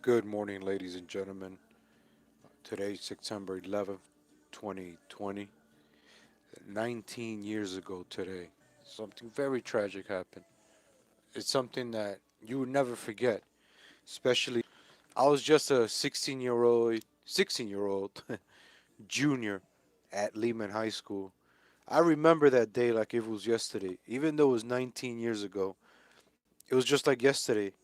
Good morning, ladies and gentlemen. Today's September 11th, 2020. 19 years ago today, something very tragic happened. It's something that you would never forget, especially I was just a 16-year old junior at Lehman High School. I remember that day like it was yesterday, even though it was 19 years ago. It was just like yesterday.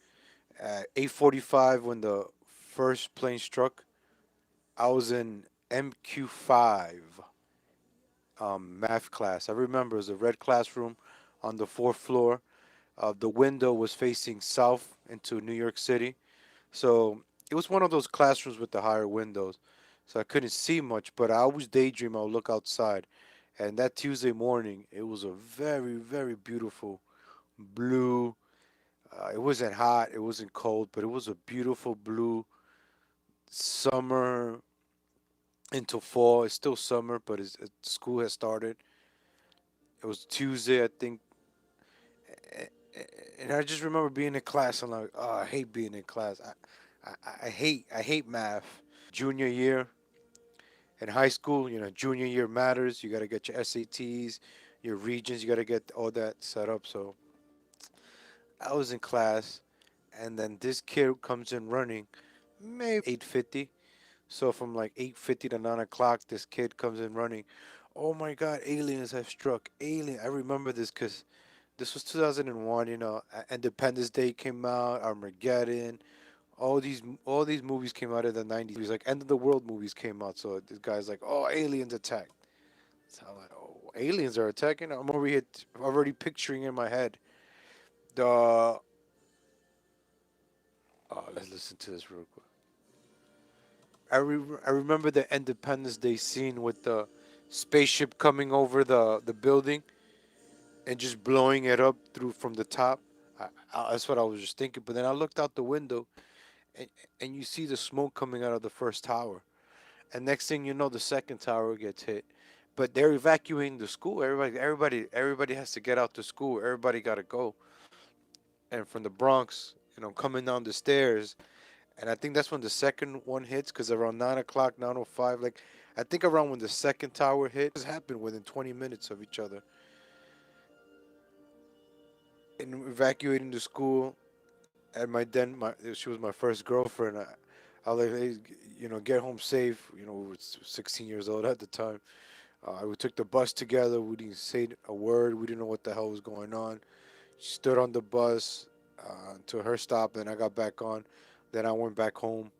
At 8:45 when the first plane struck, I was in MQ5 math class. I remember it was a red classroom on the fourth floor. The window was facing south into New York City. So it was one of those classrooms with the higher windows. So I couldn't see much, but I always daydream I would look outside. And that Tuesday morning, it was a very, very beautiful blue. It wasn't hot, it wasn't cold, but it was a beautiful blue summer into fall. It's still summer, but school has started. It was Tuesday, I think, and I just remember being in class. I'm like, oh, I hate being in class. I hate math. Junior year in high school, junior year matters. You got to get your SATs, your regions. You got to get all that set up. So I was in class, and then this kid comes in running, maybe 8:50. So from like 8:50 to 9 o'clock, this kid comes in running. Oh my God, aliens have struck. Alien. I remember this because this was 2001. Independence Day came out, Armageddon. All these movies came out in the 90s. Like end of the world movies came out. So this guy's like, "Oh, aliens attacked." So I'm like, "Oh, aliens are attacking." I'm over here already picturing in my head the. Oh, let's listen to this real quick. I remember the Independence Day scene with the spaceship coming over the building and just blowing it up through from the top. That's what I was just thinking. But then I looked out the window, and and you see the smoke coming out of the first tower. And next thing you know, the second tower gets hit. But they're evacuating the school. Everybody has to get out to school. Everybody got to go. And from the Bronx, coming down the stairs, and I think that's when the second one hits, because around 9 o'clock, 9:05, like I think around when the second tower hit, this happened within 20 minutes of each other. And evacuating the school, and she was my first girlfriend. I was like, hey, get home safe. We were 16 years old at the time. We took the bus together. We didn't say a word. We didn't know what the hell was going on. She stood on the bus until her stop, and I got back on. Then I went back home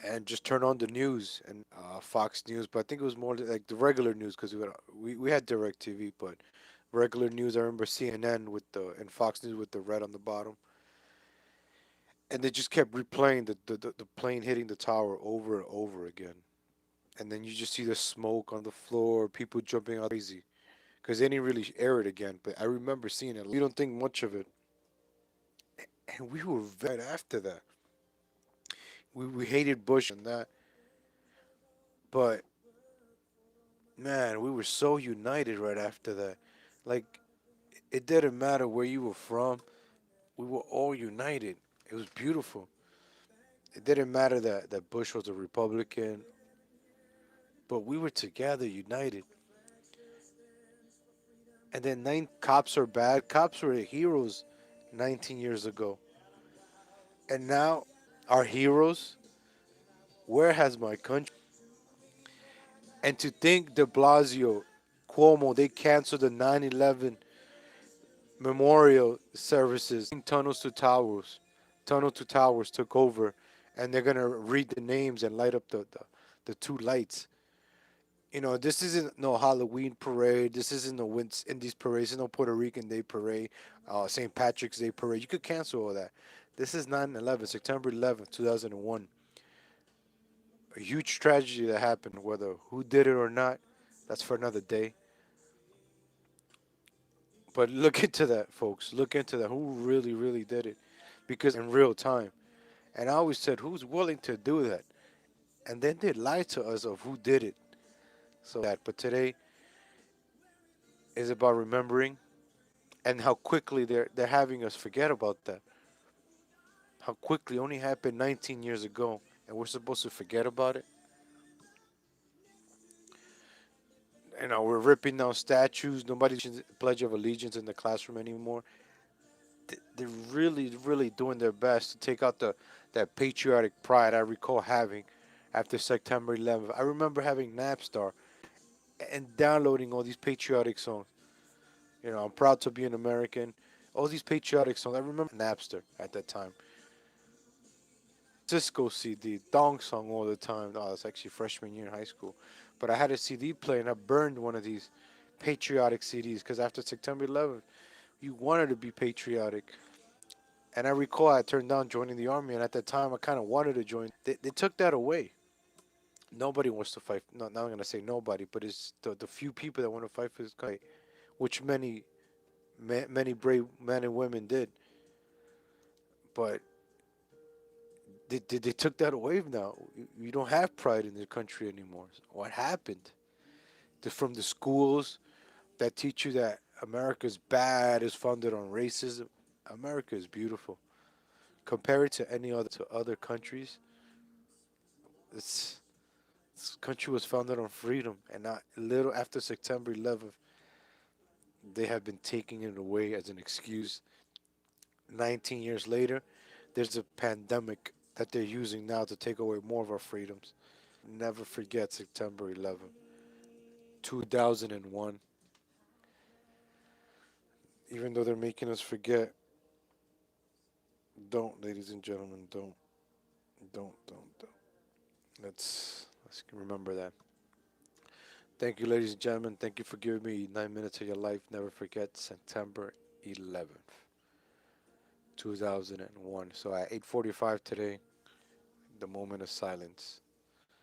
and just turned on the news and Fox News. But I think it was more like the regular news because we had Direct TV, but regular news. I remember CNN with the and Fox News with the red on the bottom, and they just kept replaying the plane hitting the tower over and over again. And then you just see the smoke on the floor, people jumping out crazy because they didn't really air it again. But I remember seeing it. We don't think much of it, and we were very after that. We hated Bush and that, but man, we were so united right after that. Like it didn't matter where you were from. We were all united. It was beautiful. It didn't matter that Bush was a Republican, but we were together, united. And then nine cops are bad. Cops were the heroes 19 years ago. And now our heroes, where has my country? And to think de Blasio, Cuomo, they canceled the 9/11 memorial services. Tunnels to Towers. Tunnel to Towers took over, and they're going to read the names and light up the two lights. This isn't no Halloween parade. This isn't no Indies parade. This is no Puerto Rican Day parade, St. Patrick's Day parade. You could cancel all that. This is 9/11, September 11th, 2001. A huge tragedy that happened. Whether who did it or not, that's for another day. But look into that, folks. Look into that. Who really, really did it? Because in real time. And I always said, who's willing to do that? And then they lied to us of who did it. But today is about remembering and how quickly they're having us forget about that. How quickly only happened 19 years ago, and we're supposed to forget about it. You know, we're ripping down statues. Nobody's Pledge of Allegiance in the classroom anymore. They're really, really doing their best to take out the that patriotic pride I recall having after September 11th. I remember having Napstar and downloading all these patriotic songs. You know, I'm proud to be an American. All these patriotic songs. I remember Napster at that time. Cisco CD, Dong Song all the time. Oh, it's actually freshman year in high school. But I had a CD player and I burned one of these patriotic CDs because after September 11th, you wanted to be patriotic. And I recall I turned down joining the army, and at that time I kind of wanted to join. They took that away. Nobody wants to fight. No, not gonna say nobody, but it's the few people that want to fight for this country, which many brave men and women did. But they took that away now. You don't have pride in the country anymore. What happened? From the schools that teach you that America's bad is founded on racism. America is beautiful. Compare it to any other countries. It's This country was founded on freedom, and not a little after September 11th, they have been taking it away as an excuse. 19 years later, there's a pandemic that they're using now to take away more of our freedoms. Never forget September 11th, 2001. Even though they're making us forget, don't, ladies and gentlemen, don't. Let's remember that. Thank you, ladies and gentlemen. Thank you for giving me 9 minutes of your life. Never forget September 11th, 2001. So at 8:45 today, the moment of silence.